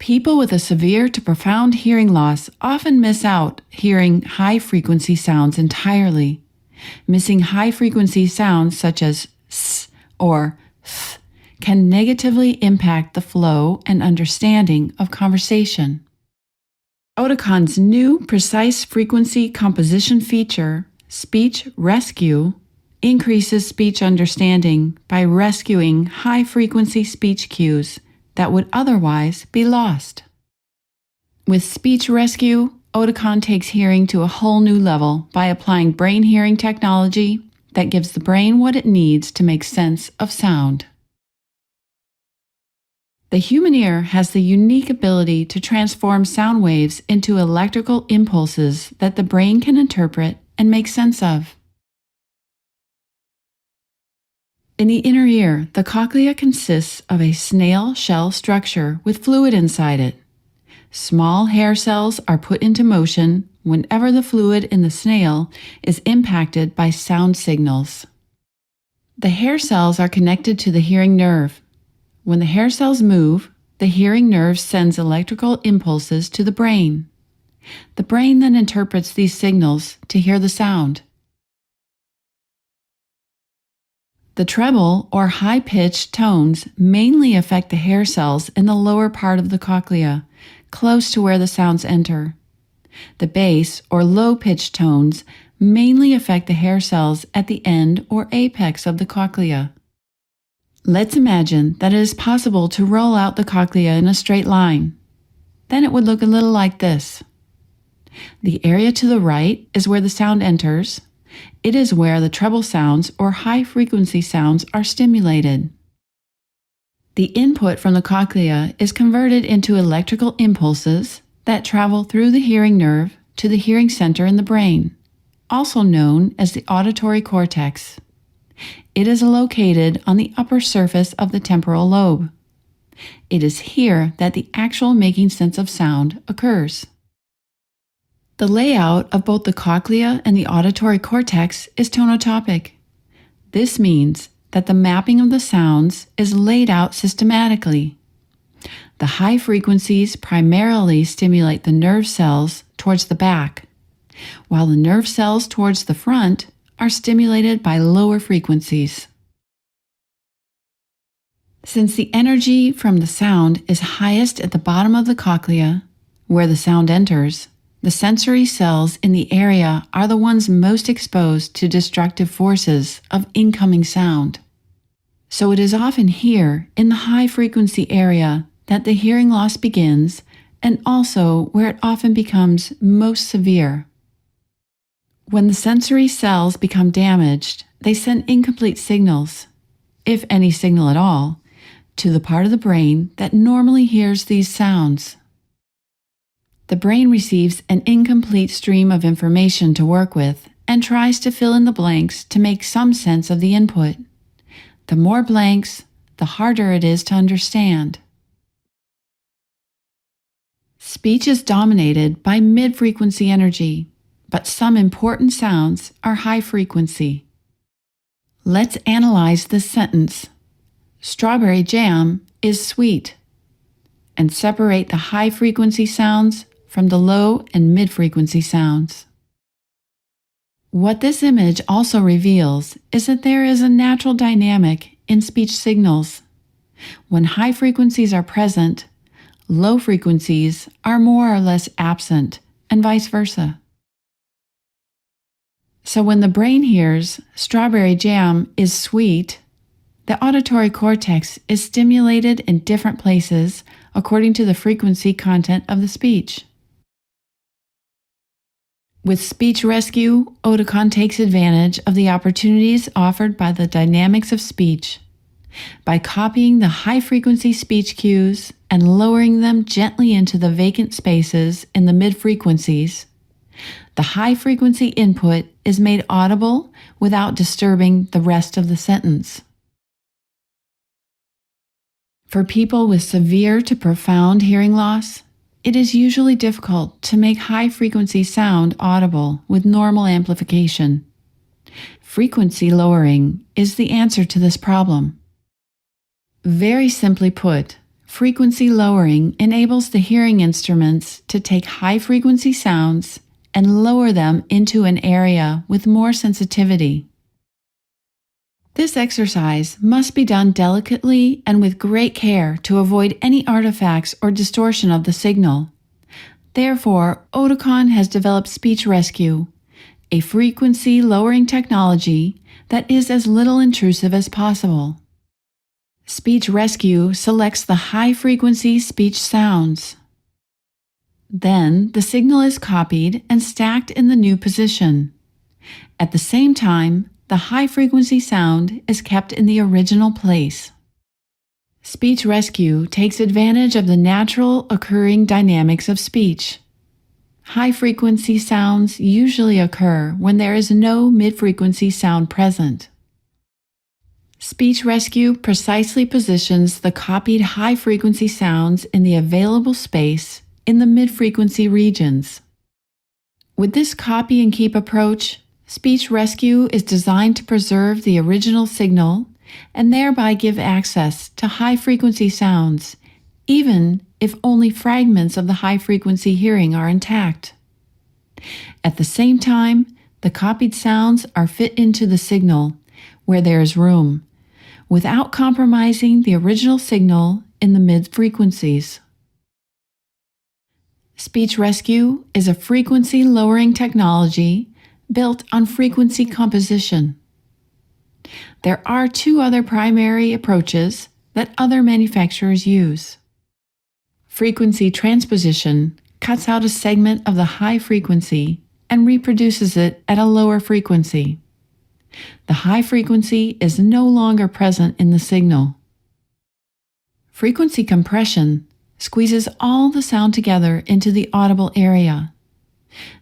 People with a severe to profound hearing loss often miss out hearing high-frequency sounds entirely. Missing high-frequency sounds such as s or th can negatively impact the flow and understanding of conversation. Oticon's new precise frequency composition feature, Speech Rescue, increases speech understanding by rescuing high-frequency speech cues that would otherwise be lost. With Speech Rescue, Oticon takes hearing to a whole new level by applying brain hearing technology that gives the brain what it needs to make sense of sound. The human ear has the unique ability to transform sound waves into electrical impulses that the brain can interpret and make sense of. In the inner ear, the cochlea consists of a snail shell structure with fluid inside it. Small hair cells are put into motion whenever the fluid in the snail is impacted by sound signals. The hair cells are connected to the hearing nerve. When the hair cells move, the hearing nerve sends electrical impulses to the brain. The brain then interprets these signals to hear the sound. The treble or high-pitched tones mainly affect the hair cells in the lower part of the cochlea, close to where the sounds enter. The bass or low-pitched tones mainly affect the hair cells at the end or apex of the cochlea. Let's imagine that it is possible to roll out the cochlea in a straight line. Then it would look a little like this. The area to the right is where the sound enters. It is where the treble sounds or high-frequency sounds are stimulated. The input from the cochlea is converted into electrical impulses that travel through the hearing nerve to the hearing center in the brain, also known as the auditory cortex. It is located on the upper surface of the temporal lobe. It is here that the actual making sense of sound occurs. The layout of both the cochlea and the auditory cortex is tonotopic. This means that the mapping of the sounds is laid out systematically. The high frequencies primarily stimulate the nerve cells towards the back, while the nerve cells towards the front are stimulated by lower frequencies. Since the energy from the sound is highest at the bottom of the cochlea, where the sound enters, the sensory cells in the area are the ones most exposed to destructive forces of incoming sound. So it is often here, in the high-frequency area, that the hearing loss begins, and also where it often becomes most severe. When the sensory cells become damaged, they send incomplete signals, if any signal at all, to the part of the brain that normally hears these sounds. The brain receives an incomplete stream of information to work with and tries to fill in the blanks to make some sense of the input. The more blanks, the harder it is to understand. Speech is dominated by mid-frequency energy, but some important sounds are high frequency. Let's analyze this sentence. Strawberry jam is sweet, and separate the high-frequency sounds from the low and mid-frequency sounds. What this image also reveals is that there is a natural dynamic in speech signals. When high frequencies are present, low frequencies are more or less absent, and vice versa. So when the brain hears strawberry jam is sweet, the auditory cortex is stimulated in different places according to the frequency content of the speech. With Speech Rescue, Oticon takes advantage of the opportunities offered by the dynamics of speech. By copying the high-frequency speech cues and lowering them gently into the vacant spaces in the mid-frequencies, the high-frequency input is made audible without disturbing the rest of the sentence. For people with severe to profound hearing loss, it is usually difficult to make high-frequency sound audible with normal amplification. Frequency lowering is the answer to this problem. Very simply put, Frequency lowering enables the hearing instruments to take high-frequency sounds and lower them into an area with more sensitivity. This exercise must be done delicately and with great care to avoid any artifacts or distortion of the signal. Therefore, Oticon has developed Speech Rescue, a frequency-lowering technology that is as little intrusive as possible. Speech Rescue selects the high-frequency speech sounds. Then, the signal is copied and stacked in the new position. At the same time, the high-frequency sound is kept in the original place. Speech Rescue takes advantage of the natural occurring dynamics of speech. High-frequency sounds usually occur when there is no mid-frequency sound present. Speech Rescue precisely positions the copied high-frequency sounds in the available space in the mid-frequency regions. With this copy and keep approach, Speech Rescue is designed to preserve the original signal and thereby give access to high-frequency sounds, even if only fragments of the high-frequency hearing are intact. At the same time, the copied sounds are fit into the signal where there is room, without compromising the original signal in the mid-frequencies. Speech Rescue is a frequency-lowering technology built on frequency composition. There are two other primary approaches that other manufacturers use. Frequency transposition cuts out a segment of the high frequency and reproduces it at a lower frequency. The high frequency is no longer present in the signal. Frequency compression squeezes all the sound together into the audible area.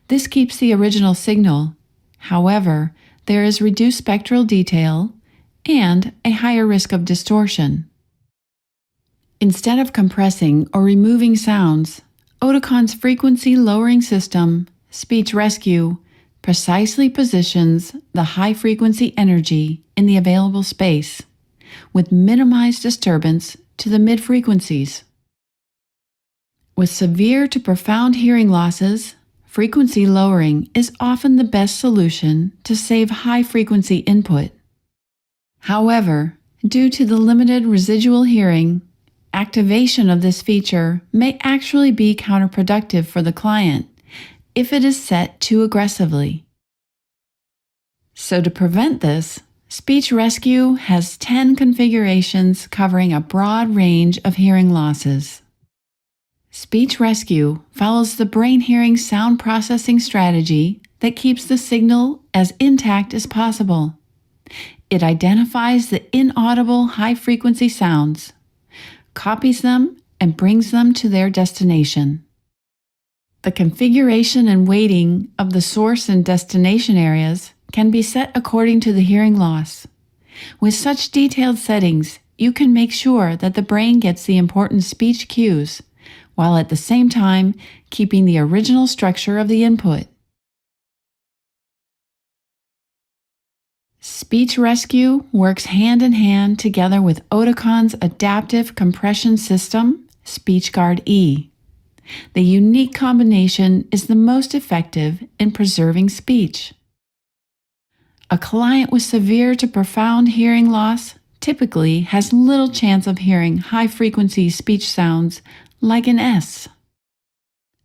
This keeps the original signal. However, there is reduced spectral detail and a higher risk of distortion. Instead of compressing or removing sounds, Oticon's frequency-lowering system, Speech Rescue, precisely positions the high-frequency energy in the available space, with minimized disturbance to the mid-frequencies. With severe to profound hearing losses, frequency lowering is often the best solution to save high-frequency input. However, due to the limited residual hearing, activation of this feature may actually be counterproductive for the client if it is set too aggressively. So to prevent this, Speech Rescue has 10 configurations covering a broad range of hearing losses. Speech Rescue follows the brain hearing sound processing strategy that keeps the signal as intact as possible. It identifies the inaudible high-frequency sounds, copies them, and brings them to their destination. The configuration and weighting of the source and destination areas can be set according to the hearing loss. With such detailed settings, you can make sure that the brain gets the important speech cues, while at the same time keeping the original structure of the input. Speech Rescue works hand in hand together with Oticon's adaptive compression system, SpeechGuard E. The unique combination is the most effective in preserving speech. A client with severe to profound hearing loss typically has little chance of hearing high-frequency speech sounds like an S.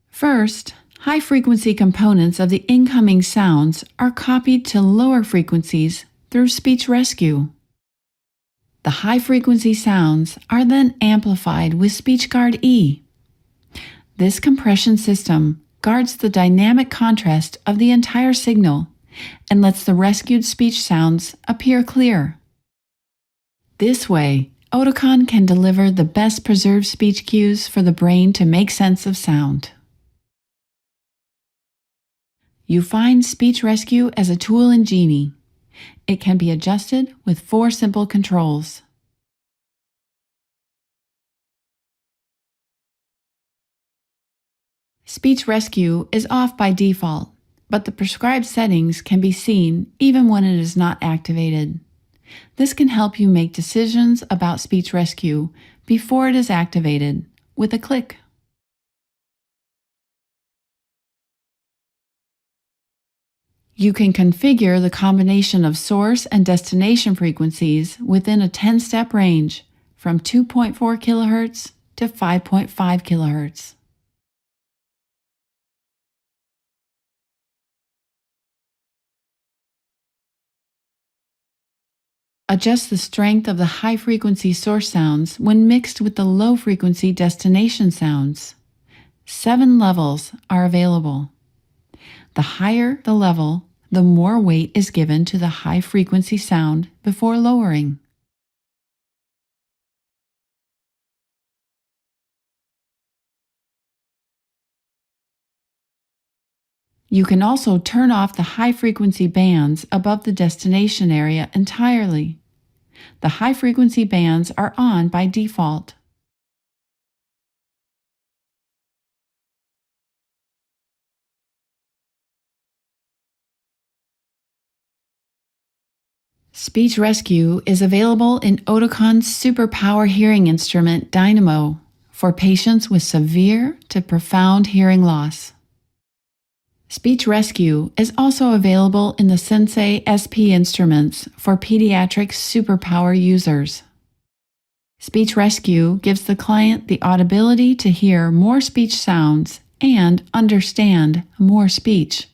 First, high-frequency components of the incoming sounds are copied to lower frequencies through Speech Rescue. The high-frequency sounds are then amplified with SpeechGuard E. This compression system guards the dynamic contrast of the entire signal and lets the rescued speech sounds appear clear. This way, Oticon can deliver the best preserved speech cues for the brain to make sense of sound. You find Speech Rescue as a tool in Genie. It can be adjusted with 4 simple controls. Speech Rescue is off by default, but the prescribed settings can be seen even when it is not activated. This can help you make decisions about Speech Rescue before it is activated with a click. You can configure the combination of source and destination frequencies within a 10-step range from 2.4 kHz to 5.5 kHz. Adjust the strength of the high-frequency source sounds when mixed with the low-frequency destination sounds. 7 levels are available. The higher the level, the more weight is given to the high-frequency sound before lowering. You can also turn off the high-frequency bands above the destination area entirely. The high-frequency bands are on by default. Speech Rescue is available in Oticon's Superpower hearing instrument Dynamo for patients with severe to profound hearing loss. Speech Rescue is also available in the Sensei SP instruments for pediatric Superpower users. Speech Rescue gives the client the audibility to hear more speech sounds and understand more speech.